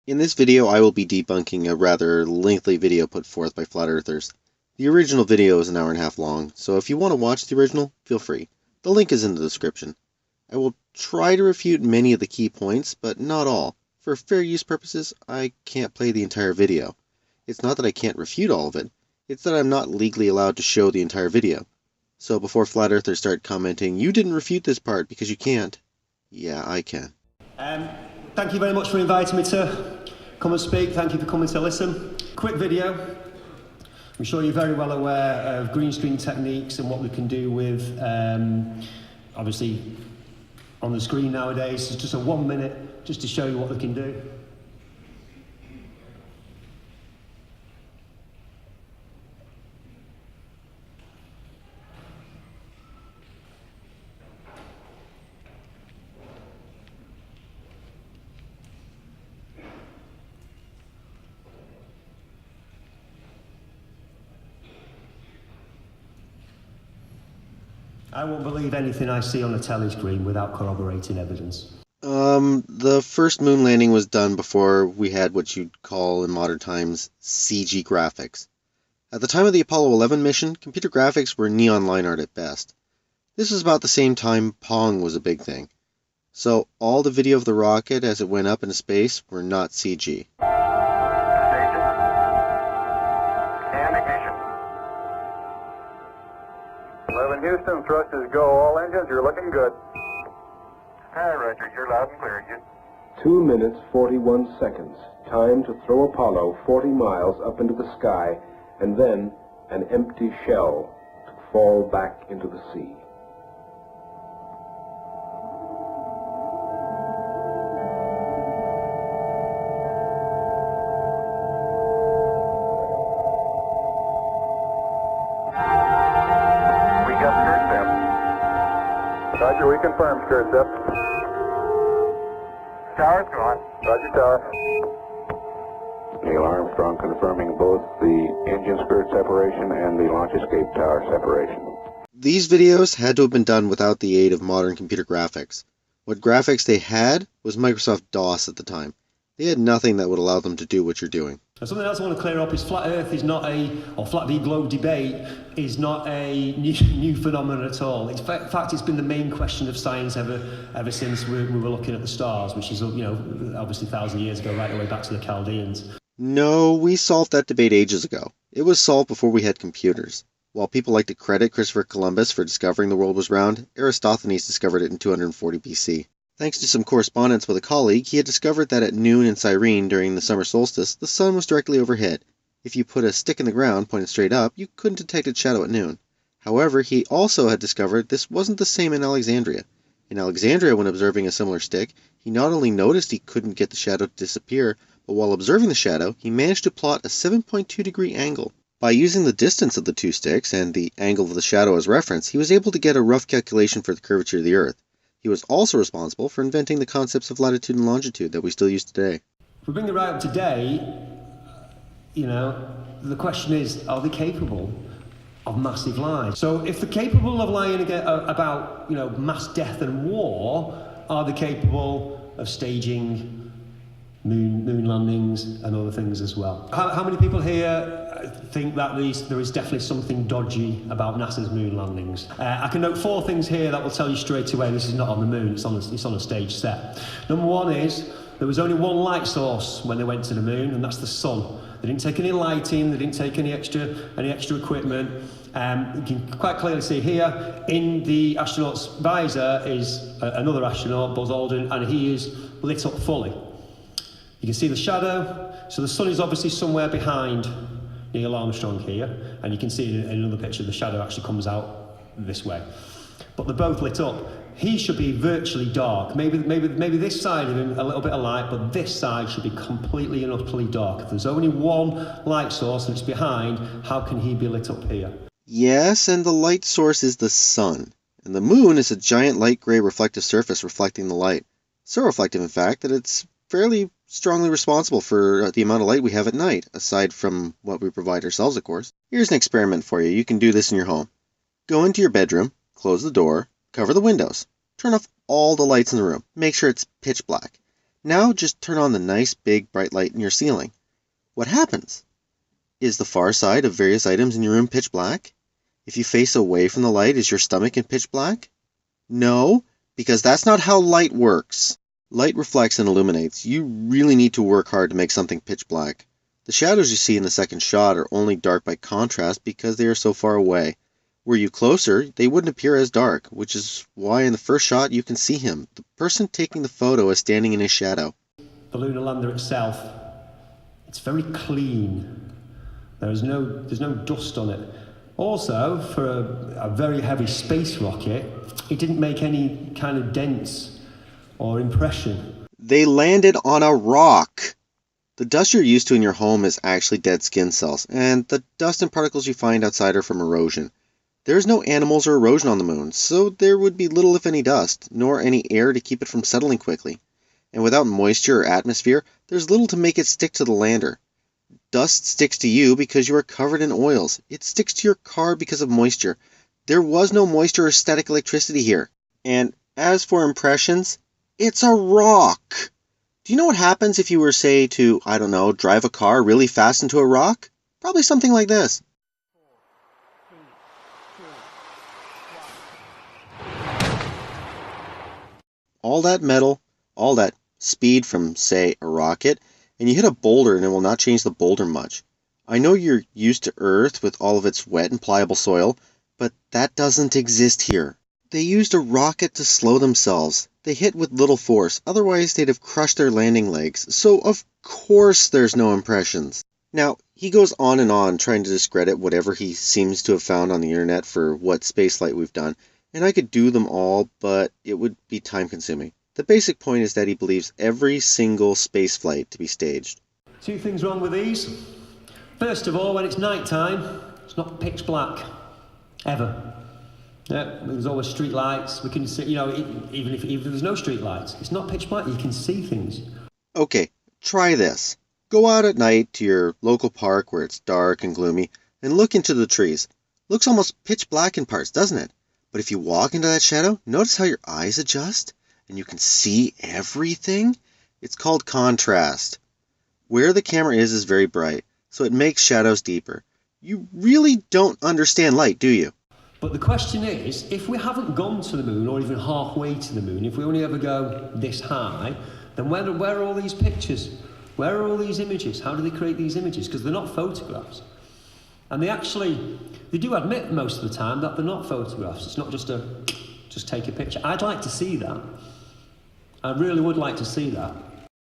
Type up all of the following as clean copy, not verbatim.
In this video, I will be debunking a rather lengthy video put forth by flat earthers. The original video is an hour and a half long, so if you want to watch the original, feel free. The link is in the description. I will try to refute many of the key points, but not all. For fair use purposes, I can't play the entire video. It's not that I can't refute all of it, it's that I'm not legally allowed to show the entire video. So before flat earthers start commenting, you didn't refute this part because you can't, yeah, I can. Thank you very much for inviting me to come and speak. Thank you for coming to listen. Quick video. I'm sure you're very well aware of green screen techniques and what we can do with, obviously, on the screen nowadays. It's just a 1 minute just to show you what we can do. I won't believe anything I see on a telly screen without corroborating evidence. The first moon landing was done before we had what you'd call in modern times CG graphics. At the time of the Apollo 11 mission, computer graphics were neon line art at best. This was about the same time Pong was a big thing. So all the video of the rocket as it went up into space were not CG. Houston, thrust is go. All engines, you're looking good. Hi, Roger. You're loud and clear. 2 minutes, 41 seconds. Time to throw Apollo 40 miles up into the sky, and then an empty shell to fall back into the sea. Roger, we confirm, curvature. Tower's gone. Roger, tower. Neil Armstrong confirming both the engine skirt separation and the launch escape tower separation. These videos had to have been done without the aid of modern computer graphics. What graphics they had was Microsoft DOS at the time. They had nothing that would allow them to do what you're doing. Now, something else I want to clear up is flat Earth is not or flat v globe debate is not a new phenomenon at all. In fact, it's been the main question of science ever since we were looking at the stars, which is, obviously 1,000 years ago, right the way back to the Chaldeans. No, we solved that debate ages ago. It was solved before we had computers. While people like to credit Christopher Columbus for discovering the world was round, Eratosthenes discovered it in 240 BC. Thanks to some correspondence with a colleague, he had discovered that at noon in Cyrene during the summer solstice, the sun was directly overhead. If you put a stick in the ground pointed straight up, you couldn't detect its shadow at noon. However, he also had discovered this wasn't the same in Alexandria. In Alexandria, when observing a similar stick, he not only noticed he couldn't get the shadow to disappear, but while observing the shadow, he managed to plot a 7.2-degree angle. By using the distance of the two sticks and the angle of the shadow as reference, he was able to get a rough calculation for the curvature of the Earth. He was also responsible for inventing the concepts of latitude and longitude that we still use today. If we bring it right up to date, the question is, are they capable of massive lies? So if they're capable of lying about, mass death and war, are they capable of staging moon landings and other things as well? How many people here think that there is definitely something dodgy about NASA's moon landings? I can note 4 things here that will tell you straight away this is not on the moon, it's on a stage set. Number 1 is there was only one light source when they went to the moon, and that's the sun. They didn't take any lighting, they didn't take any extra equipment. You can quite clearly see here in the astronaut's visor is another astronaut, Buzz Aldrin, and he is lit up fully. You can see the shadow, so the sun is obviously somewhere behind Neil Armstrong here, and you can see in another picture the shadow actually comes out this way. But they're both lit up. He should be virtually dark. Maybe this side of him a little bit of light, but this side should be completely and utterly dark. If there's only one light source and it's behind, how can he be lit up here? Yes, and the light source is the sun, and the moon is a giant light gray reflective surface reflecting the light. So reflective, in fact, that it's fairly strongly responsible for the amount of light we have at night, aside from what we provide ourselves, of course. Here's an experiment for you. You can do this in your home. Go into your bedroom, close the door, cover the windows, turn off all the lights in the room, make sure it's pitch black. Now just turn on the nice big bright light in your ceiling. What happens? Is the far side of various items in your room pitch black? If you face away from the light, is your stomach in pitch black? No, because that's not how light works. Light reflects and illuminates. You really need to work hard to make something pitch black. The shadows you see in the second shot are only dark by contrast because they are so far away. Were you closer, they wouldn't appear as dark, which is why in the first shot you can see him. The person taking the photo is standing in his shadow. The lunar lander itself, it's very clean. There's no dust on it. Also, for a very heavy space rocket, it didn't make any kind of dents or impression. They landed on a rock. The dust you're used to in your home is actually dead skin cells, and the dust and particles you find outside are from erosion. There's no animals or erosion on the moon, so there would be little if any dust, nor any air to keep it from settling quickly. And without moisture or atmosphere, there's little to make it stick to the lander. Dust sticks to you because you are covered in oils. It sticks to your car because of moisture. There was no moisture or static electricity here. And as for impressions, it's a rock. Do you know what happens if you were, say, to, I don't know, drive a car really fast into a rock? Probably something like this. All that metal, all that speed from, say, a rocket, and you hit a boulder and it will not change the boulder much. I know you're used to Earth with all of its wet and pliable soil, but that doesn't exist here. They used a rocket to slow themselves. They hit with little force, otherwise they'd have crushed their landing legs, so of course there's no impressions. Now, he goes on trying to discredit whatever he seems to have found on the internet for what spaceflight we've done, and I could do them all, but it would be time-consuming. The basic point is that he believes every single spaceflight to be staged. Two things wrong with these. First of all, when it's night time, it's not pitch black. Ever. Yeah, there's always street lights. We can see, even if there's no street lights, it's not pitch black. You can see things. Okay, try this. Go out at night to your local park where it's dark and gloomy and look into the trees. Looks almost pitch black in parts, doesn't it? But if you walk into that shadow, notice how your eyes adjust and you can see everything? It's called contrast. Where the camera is very bright, so it makes shadows deeper. You really don't understand light, do you? But the question is, if we haven't gone to the moon or even halfway to the moon, if we only ever go this high, then where are all these pictures? Where are all these images? How do they create these images? Because they're not photographs. And they do admit most of the time that they're not photographs. It's not just take a picture. I'd like to see that. I really would like to see that.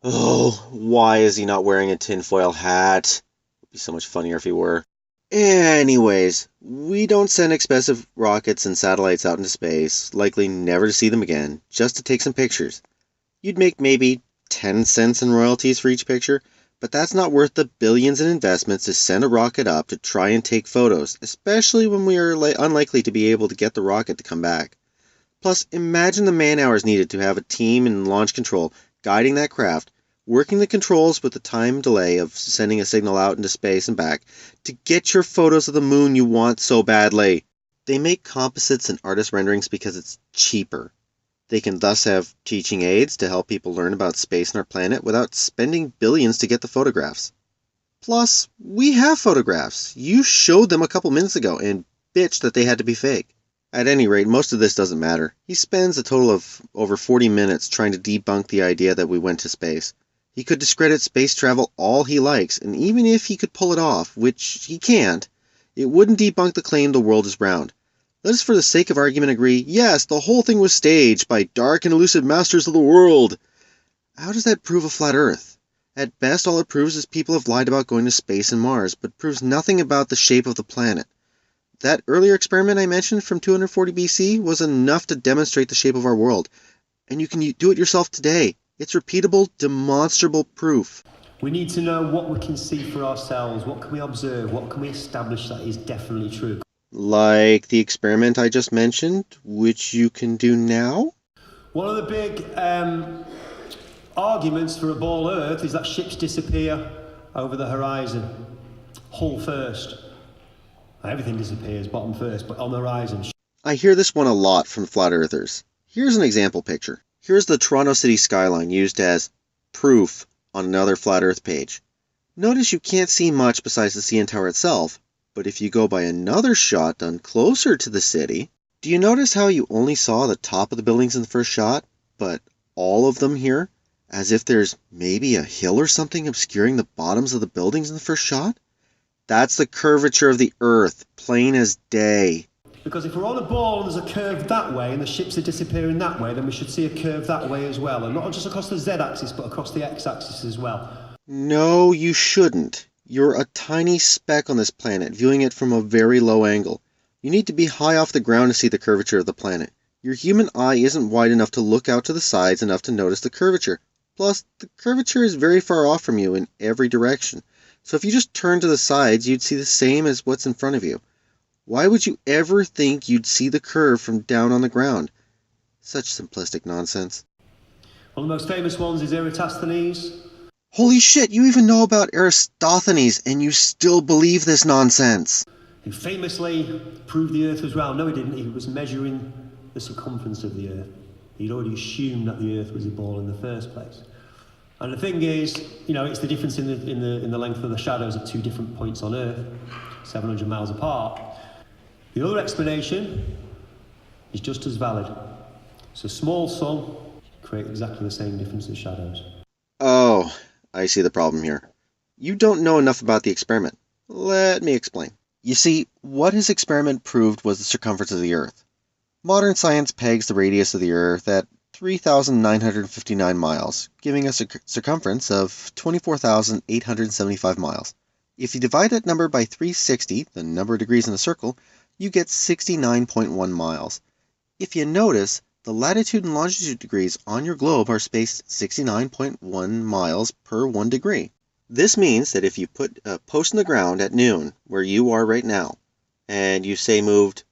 Oh, why is he not wearing a tinfoil hat? It would be so much funnier if he were. Anyways, we don't send expensive rockets and satellites out into space, likely never to see them again, just to take some pictures. You'd make maybe 10 cents in royalties for each picture, but that's not worth the billions in investments to send a rocket up to try and take photos, especially when we are unlikely to be able to get the rocket to come back. Plus, imagine the man-hours needed to have a team in launch control guiding that craft, working the controls with the time delay of sending a signal out into space and back to get your photos of the moon you want so badly. They make composites and artist renderings because it's cheaper. They can thus have teaching aids to help people learn about space and our planet without spending billions to get the photographs. Plus, we have photographs. You showed them a couple minutes ago and bitched that they had to be fake. At any rate, most of this doesn't matter. He spends a total of over 40 minutes trying to debunk the idea that we went to space. He could discredit space travel all he likes, and even if he could pull it off, which he can't, it wouldn't debunk the claim the world is round. Let us for the sake of argument agree, yes, the whole thing was staged by dark and elusive masters of the world. How does that prove a flat Earth? At best, all it proves is people have lied about going to space and Mars, but proves nothing about the shape of the planet. That earlier experiment I mentioned from 240 BC was enough to demonstrate the shape of our world, and you can do it yourself today. It's repeatable, demonstrable proof. We need to know what we can see for ourselves. What can we observe? What can we establish that is definitely true? Like the experiment I just mentioned, which you can do now? One of the big arguments for a ball Earth is that ships disappear over the horizon. Hull first. Everything disappears, bottom first, but on the horizon. I hear this one a lot from flat earthers. Here's an example picture. Here's the Toronto city skyline used as proof on another flat Earth page. Notice you can't see much besides the CN Tower itself, but if you go by another shot done closer to the city, do you notice how you only saw the top of the buildings in the first shot, but all of them here? As if there's maybe a hill or something obscuring the bottoms of the buildings in the first shot? That's the curvature of the Earth, plain as day. Because if we're on a ball and there's a curve that way and the ships are disappearing that way, then we should see a curve that way as well. And not just across the z-axis, but across the x-axis as well. No, you shouldn't. You're a tiny speck on this planet, viewing it from a very low angle. You need to be high off the ground to see the curvature of the planet. Your human eye isn't wide enough to look out to the sides enough to notice the curvature. Plus, the curvature is very far off from you in every direction. So if you just turn to the sides, you'd see the same as what's in front of you. Why would you ever think you'd see the curve from down on the ground? Such simplistic nonsense. One of the most famous ones is Eratosthenes. Holy shit, you even know about Aristophanes and you still believe this nonsense. Who famously proved the Earth was round. No, he didn't. He was measuring the circumference of the Earth. He'd already assumed that the Earth was a ball in the first place. And the thing is, it's the difference in the length of the shadows at two different points on Earth, 700 miles apart. The other explanation is just as valid. It's a small sun create exactly the same difference in shadows. Oh, I see the problem here. You don't know enough about the experiment. Let me explain. You see, what his experiment proved was the circumference of the Earth. Modern science pegs the radius of the Earth at 3,959 miles, giving us a circumference of 24,875 miles. If you divide that number by 360, the number of degrees in a circle, you get 69.1 miles. If you notice, the latitude and longitude degrees on your globe are spaced 69.1 miles per 1 degree. This means that if you put a post in the ground at noon, where you are right now, and you say moved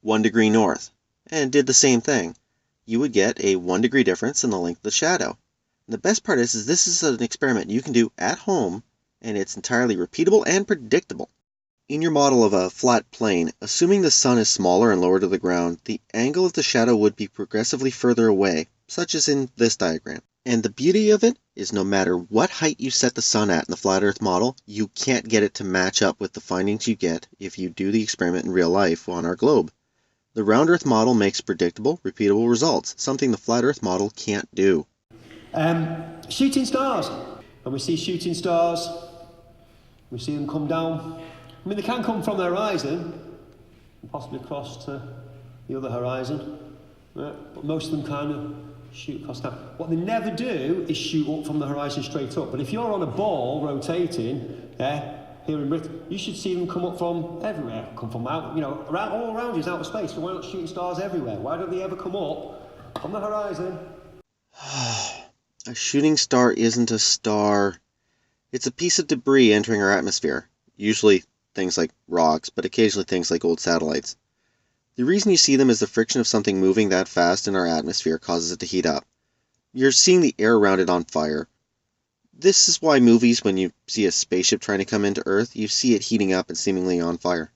1 degree north, and did the same thing, you would get a 1 degree difference in the length of the shadow. And the best part is this is an experiment you can do at home, and it's entirely repeatable and predictable. In your model of a flat plane, assuming the sun is smaller and lower to the ground, the angle of the shadow would be progressively further away, such as in this diagram. And the beauty of it is no matter what height you set the sun at in the flat Earth model, you can't get it to match up with the findings you get if you do the experiment in real life on our globe. The round Earth model makes predictable, repeatable results, something the flat Earth model can't do. Shooting stars. When we see shooting stars, we see them come down. I mean, they can come from the horizon and possibly cross to the other horizon, right? But most of them kind of shoot across down. What they never do is shoot up from the horizon straight up. But if you're on a ball rotating, here in Britain, you should see them come up from everywhere. Come from out, all around you is outer space. So why not shooting stars everywhere? Why don't they ever come up from the horizon? A shooting star isn't a star. It's a piece of debris entering our atmosphere. Usually things like rocks, but occasionally things like old satellites. The reason you see them is the friction of something moving that fast in our atmosphere causes it to heat up. You're seeing the air around it on fire. This is why movies, when you see a spaceship trying to come into Earth, you see it heating up and seemingly on fire.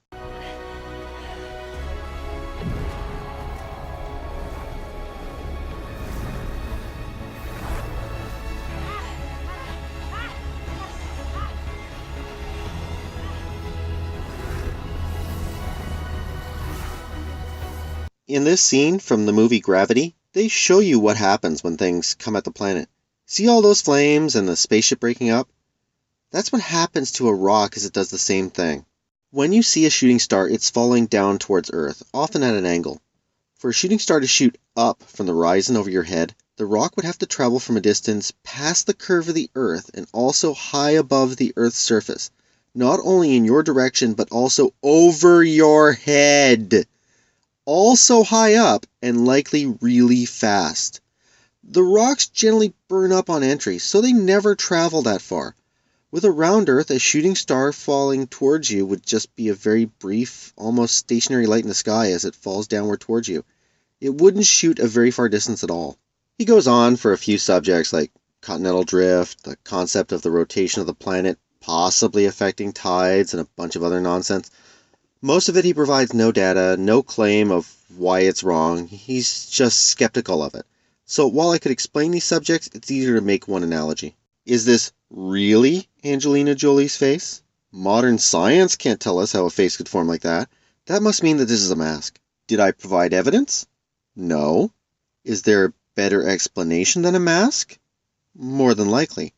In this scene from the movie Gravity, they show you what happens when things come at the planet. See all those flames and the spaceship breaking up? That's what happens to a rock as it does the same thing. When you see a shooting star, it's falling down towards Earth, often at an angle. For a shooting star to shoot up from the horizon over your head, the rock would have to travel from a distance past the curve of the Earth and also high above the Earth's surface, not only in your direction but also over your head. Also high up and likely really fast. The rocks generally burn up on entry, so they never travel that far. With a round Earth, a shooting star falling towards you would just be a very brief, almost stationary light in the sky as it falls downward towards you. It wouldn't shoot a very far distance at all. He goes on for a few subjects like continental drift, the concept of the rotation of the planet possibly affecting tides, and a bunch of other nonsense. Most of it he provides no data, no claim of why it's wrong. He's just skeptical of it. So while I could explain these subjects, it's easier to make one analogy. Is this really Angelina Jolie's face? Modern science can't tell us how a face could form like that. That must mean that this is a mask. Did I provide evidence? No. Is there a better explanation than a mask? More than likely.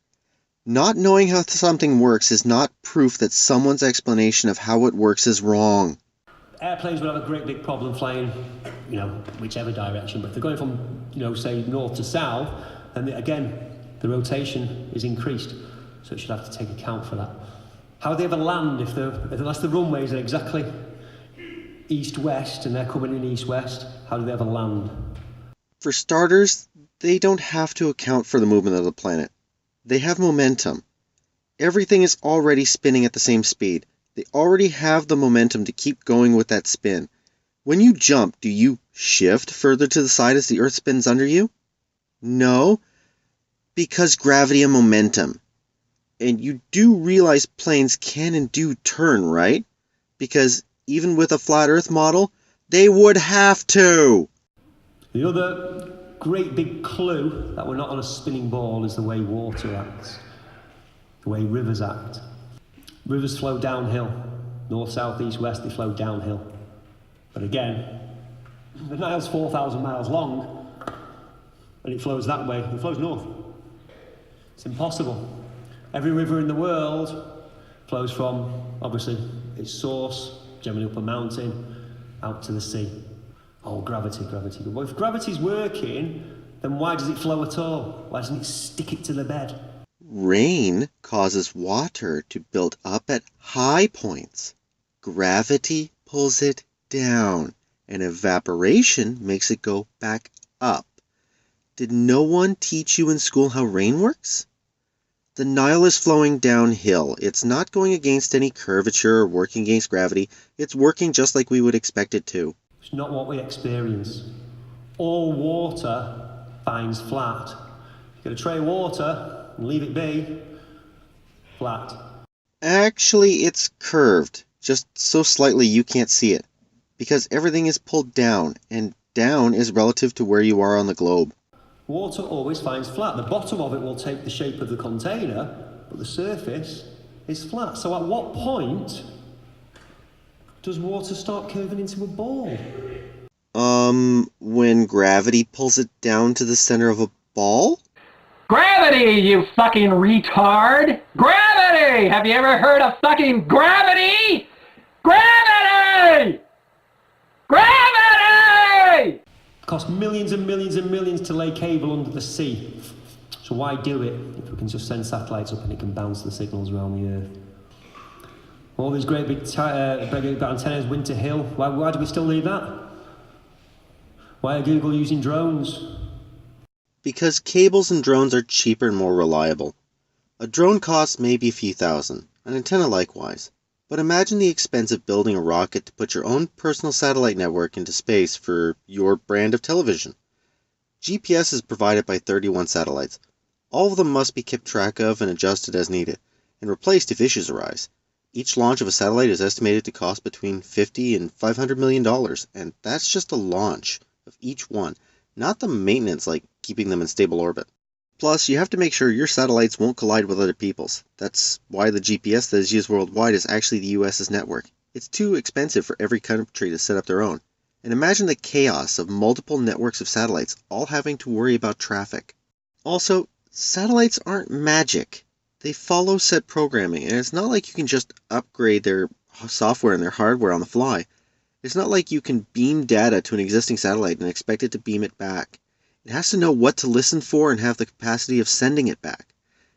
Not knowing how something works is not proof that someone's explanation of how it works is wrong. Airplanes would have a great big problem flying, whichever direction, but if they're going from, say, north to south, then again, the rotation is increased. So it should have to take account for that. How do they ever land unless the runways are exactly east-west and they're coming in east-west? How do they ever land? For starters, they don't have to account for the movement of the planet. They have momentum. Everything is already spinning at the same speed. They already have the momentum to keep going with that spin. When you jump, do you shift further to the side as the Earth spins under you? No, because gravity and momentum. And you do realize planes can and do turn, right? Because even with a flat Earth model, they would have to. The other great big clue that we're not on a spinning ball is the way water acts, the way rivers act. Rivers flow downhill, north, south, east, west, they flow downhill. But again, the Nile's 4,000 miles long, and it flows that way, it flows north. It's impossible. Every river in the world flows from, obviously, its source, generally up a mountain, out to the sea. Oh, gravity. Well, if gravity's working, then why does it flow at all? Why doesn't it stick it to the bed? Rain causes water to build up at high points. Gravity pulls it down, and evaporation makes it go back up. Did no one teach you in school how rain works? The Nile is flowing downhill. It's not going against any curvature or working against gravity. It's working just like we would expect it to. It's not what we experience. All water finds flat. You get a tray of water and leave it be, flat. Actually, it's curved, just so slightly you can't see it, because everything is pulled down, and down is relative to where you are on the globe. Water always finds flat. The bottom of it will take the shape of the container, but the surface is flat. So at what point does water start curving into a ball? When gravity pulls it down to the center of a ball? Gravity, you fucking retard! Gravity! Have you ever heard of fucking gravity? Gravity! Gravity! It costs millions and millions and millions to lay cable under the sea. So why do it if we can just send satellites up and it can bounce the signals around the Earth? All these great big antennas, Winter Hill, why do we still need that? Why are Google using drones? Because cables and drones are cheaper and more reliable. A drone costs maybe a few thousand, an antenna likewise. But imagine the expense of building a rocket to put your own personal satellite network into space for your brand of television. GPS is provided by 31 satellites. All of them must be kept track of and adjusted as needed, and replaced if issues arise. Each launch of a satellite is estimated to cost between $50 and $500 million, and that's just a launch of each one, not the maintenance like keeping them in stable orbit. Plus, you have to make sure your satellites won't collide with other people's. That's why the GPS that is used worldwide is actually the US's network. It's too expensive for every country to set up their own. And imagine the chaos of multiple networks of satellites all having to worry about traffic. Also, satellites aren't magic. They follow set programming, and it's not like you can just upgrade their software and their hardware on the fly. It's not like you can beam data to an existing satellite and expect it to beam it back. It has to know what to listen for and have the capacity of sending it back.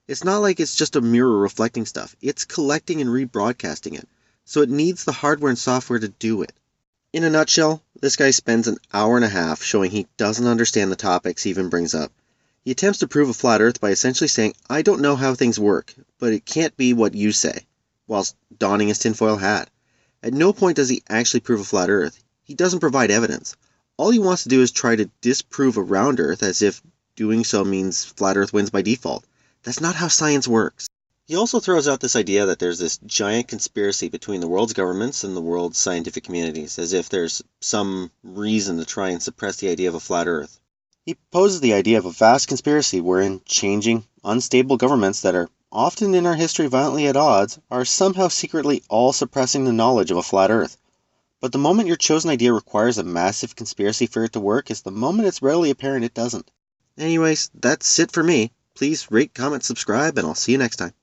It's not like it's just a mirror reflecting stuff. It's collecting and rebroadcasting it, so it needs the hardware and software to do it. In a nutshell, this guy spends an hour and a half showing he doesn't understand the topics he even brings up. He attempts to prove a flat Earth by essentially saying, I don't know how things work, but it can't be what you say, whilst donning his tinfoil hat. At no point does he actually prove a flat Earth. He doesn't provide evidence. All he wants to do is try to disprove a round Earth as if doing so means flat Earth wins by default. That's not how science works. He also throws out this idea that there's this giant conspiracy between the world's governments and the world's scientific communities, as if there's some reason to try and suppress the idea of a flat Earth. He poses the idea of a vast conspiracy wherein changing, unstable governments that are often in our history violently at odds are somehow secretly all suppressing the knowledge of a flat Earth. But the moment your chosen idea requires a massive conspiracy for it to work is the moment it's readily apparent it doesn't. Anyways, that's it for me. Please rate, comment, subscribe, and I'll see you next time.